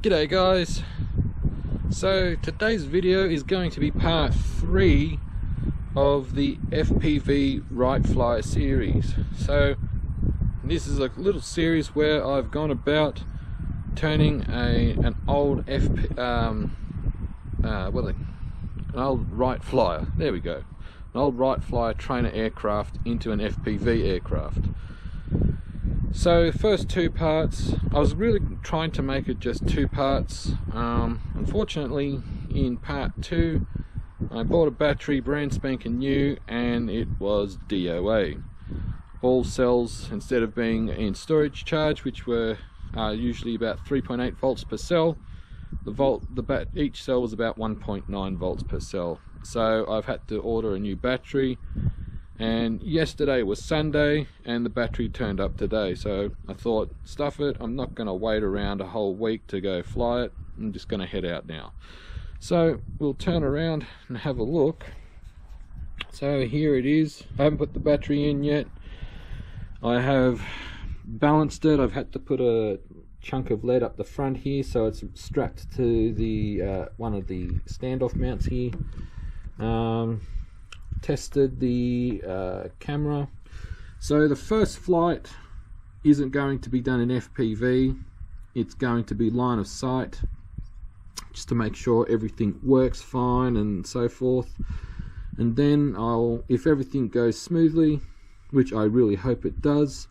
G'day guys. So today's video is going to be part 3 of the FPV Right Flyer series. So this is a little series where I've gone about turning an old an old Right Flyer, there we go, an old Right Flyer trainer aircraft into an FPV aircraft. So first two parts, I was really trying to make it just 2 parts. Unfortunately, in part 2, I bought a battery brand spanking new and it was DOA. All cells, instead of being in storage charge, which were usually about 3.8 volts per cell, each cell was about 1.9 volts per cell. So I've had to order a new battery. And yesterday was Sunday and the battery turned up today, so I thought, stuff it, I'm not going to wait around a whole week to go fly it, I'm just going to head out now. So we'll turn around and have a look. So here it is. I haven't put the battery in yet. I have balanced it. I've had to put a chunk of lead up the front here so it's strapped to the one of the standoff mounts here. Tested the camera. So the first flight isn't going to be done in FPV, it's going to be line of sight, just to make sure everything works fine and so forth. And then if everything goes smoothly, which I really hope it does,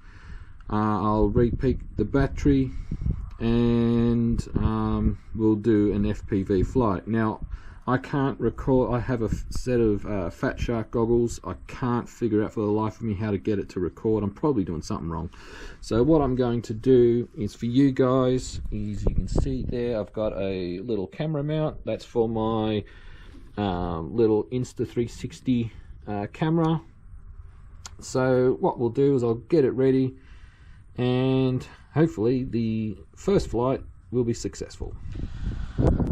I'll repeat the battery and we'll do an FPV flight. Now I can't record, I have a set of Fat Shark goggles. I can't figure out for the life of me how to get it to record. I'm probably doing something wrong. So what I'm going to do is, for you guys, as you can see there, I've got a little camera mount. That's for my little Insta360 camera. So what we'll do is I'll get it ready and hopefully the first flight will be successful.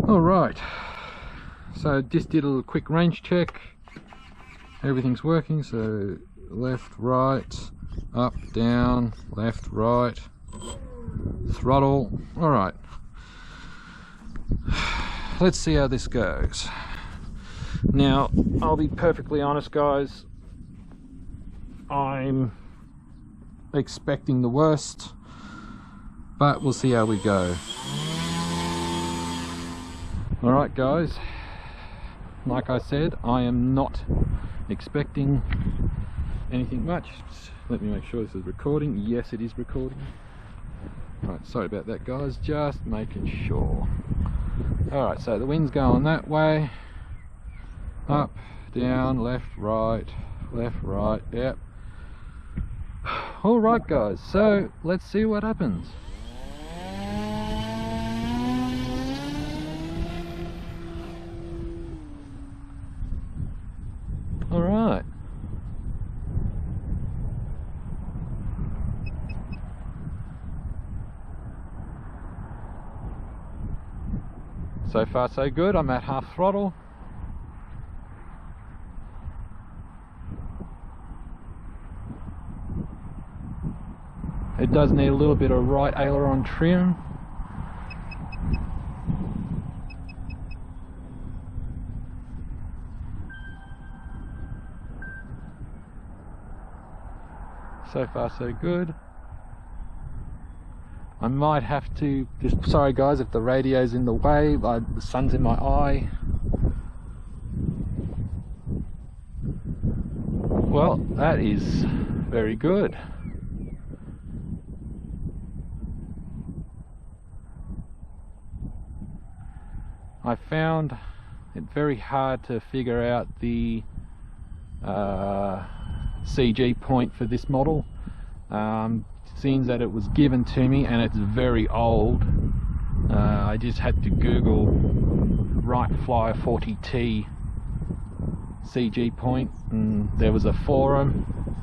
Alright. So just did a little quick range check. Everything's working, so left, right, up, down, left, right, throttle. Alright. Let's see how this goes. Now, I'll be perfectly honest guys, I'm expecting the worst, but we'll see how we go. Alright guys, like I said, I am not expecting anything much. Let me make sure this is recording. Yes, it is recording. Right, sorry about that guys, just making sure. Alright, so the wind's going that way. Up, down, left, right, yep. Alright guys, so let's see what happens. Alright. So far so good, I'm at half throttle. It does need a little bit of right aileron trim. So far so good. I might have to, just sorry guys if the radio's in the way, the sun's in my eye. Well, that is very good. I found it very hard to figure out the CG point for this model. Seems that it was given to me and it's very old. I just had to Google Right Flyer 40T CG point and there was a forum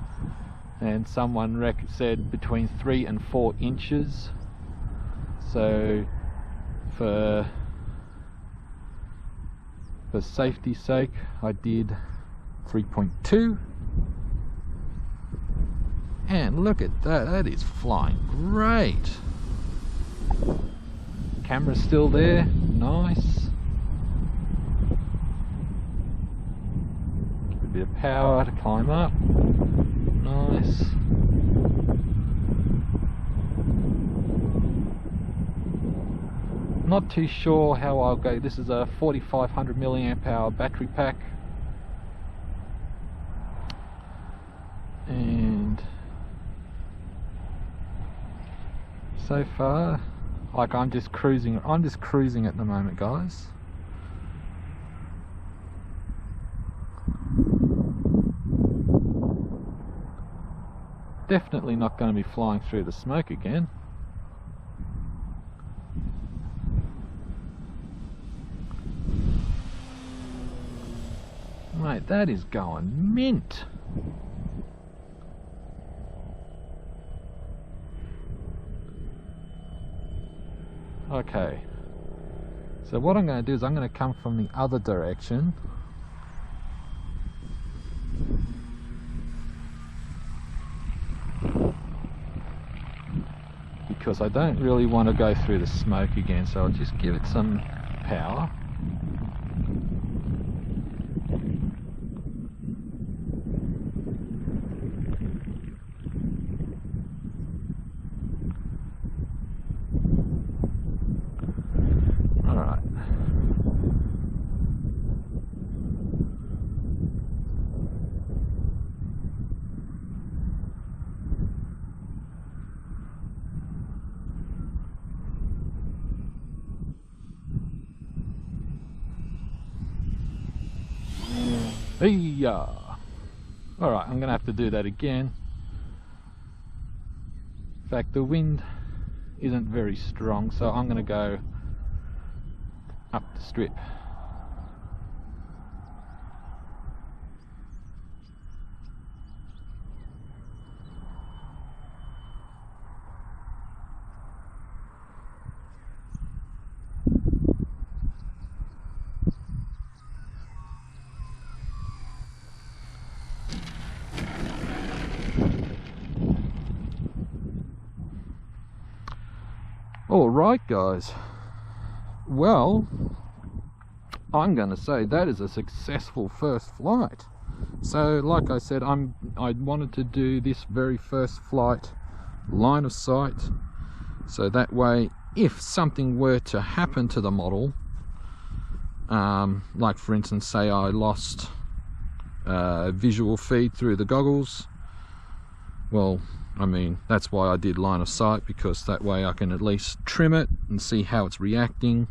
and someone said between 3 and 4 inches. So for safety's sake I did 3.2. And look at that, that is flying great. camera's still there. Nice. Give it a bit of power to climb up. Nice. Not too sure how I'll go. This is a 4500 milliamp hour battery pack. And so far, like, I'm just cruising at the moment, guys. Definitely not going to be flying through the smoke again. Mate, that is going mint. Okay, so what I'm going to do is I'm going to come from the other direction. Because I don't really want to go through the smoke again, so I'll just give it some power. Hey-ya! Alright, I'm gonna have to do that again. In fact, the wind isn't very strong, so I'm gonna go up the strip. Alright guys, well, I'm going to say that is a successful first flight. So like I said, I wanted to do this very first flight line of sight, so that way if something were to happen to the model, like for instance, say I lost visual feed through the goggles, well, I mean, that's why I did line of sight, because that way I can at least trim it and see how it's reacting,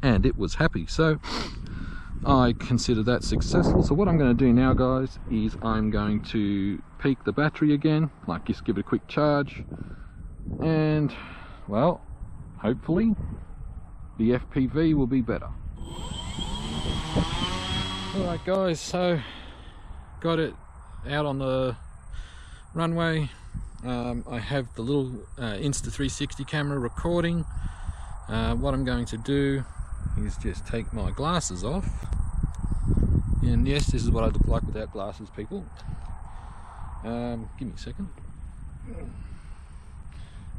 and it was happy. So I consider that successful. So what I'm going to do now, guys, is I'm going to peak the battery again, like just give it a quick charge, and well, hopefully the FPV will be better. Alright guys, so got it out on the runway. I have the little Insta360 camera recording. What I'm going to do is just take my glasses off, and yes, this is what I look like without glasses, people. Give me a second,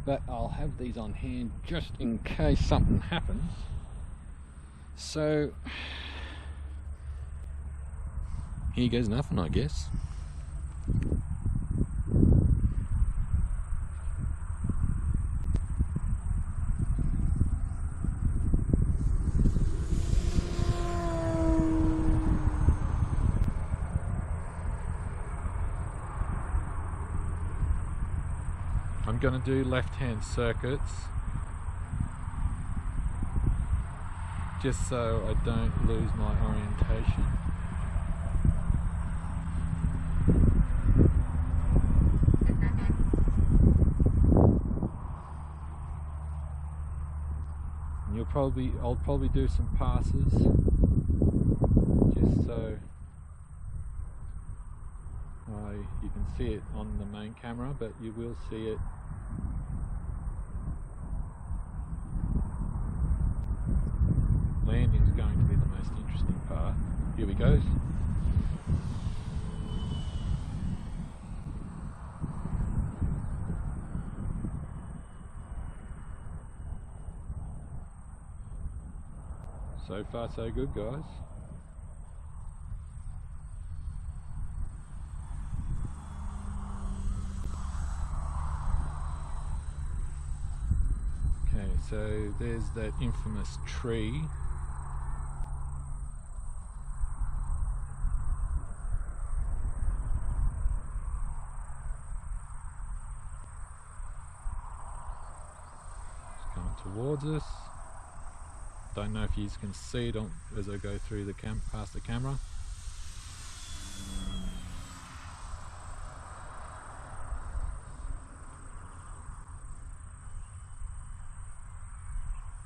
but I'll have these on hand just in case something happens. So here goes nothing, I guess. I'm going to do left-hand circuits just so I don't lose my orientation. And I'll probably do some passes just so you can see it on the main camera, but you will see it landing is going to be the most interesting part. Here we go. So far so good, guys. Okay, so there's that infamous tree. It's coming towards us. Don't know if you can see it as I go through the past the camera.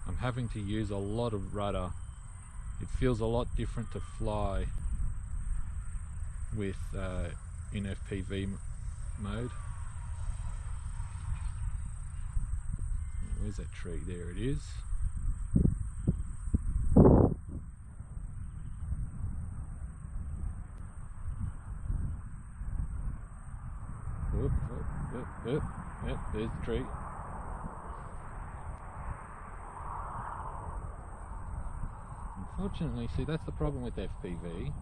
I'm having to use a lot of rudder. It feels a lot different to fly with in FPV mode. Where's that tree? There it is. Yep, there's the tree. Unfortunately, see, that's the problem with FPV,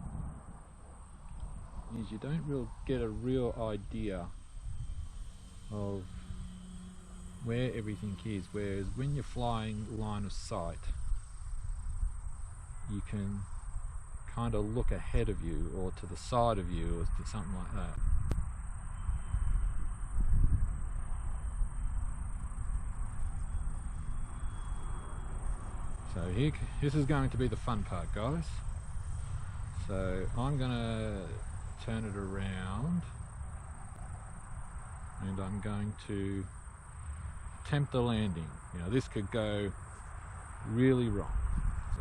is you don't get a real idea of where everything is, whereas when you're flying line of sight, you can kind of look ahead of you or to the side of you or to something like that. So this is going to be the fun part, guys. So I'm going to turn it around and I'm going to attempt the landing. Now this could go really wrong.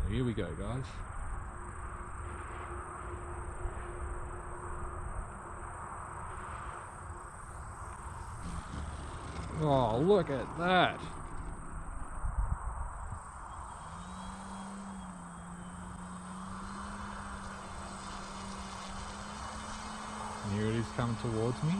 So here we go, guys. Oh, look at that. And here it is coming towards me.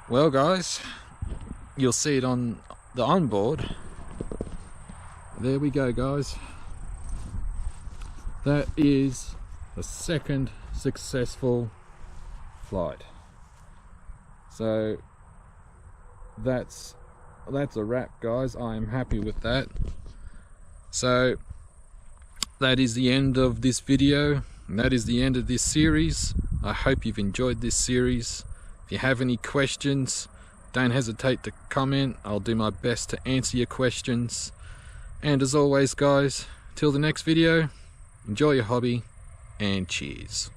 Well, guys, you'll see it on the onboard. There we go, guys. That is the second successful flight. So that's a wrap, guys. I am happy with that. So that is the end of this video, and that is the end of this series. I hope you've enjoyed this series. If you have any questions, don't hesitate to comment. I'll do my best to answer your questions. And as always, guys, till the next video, enjoy your hobby and cheers.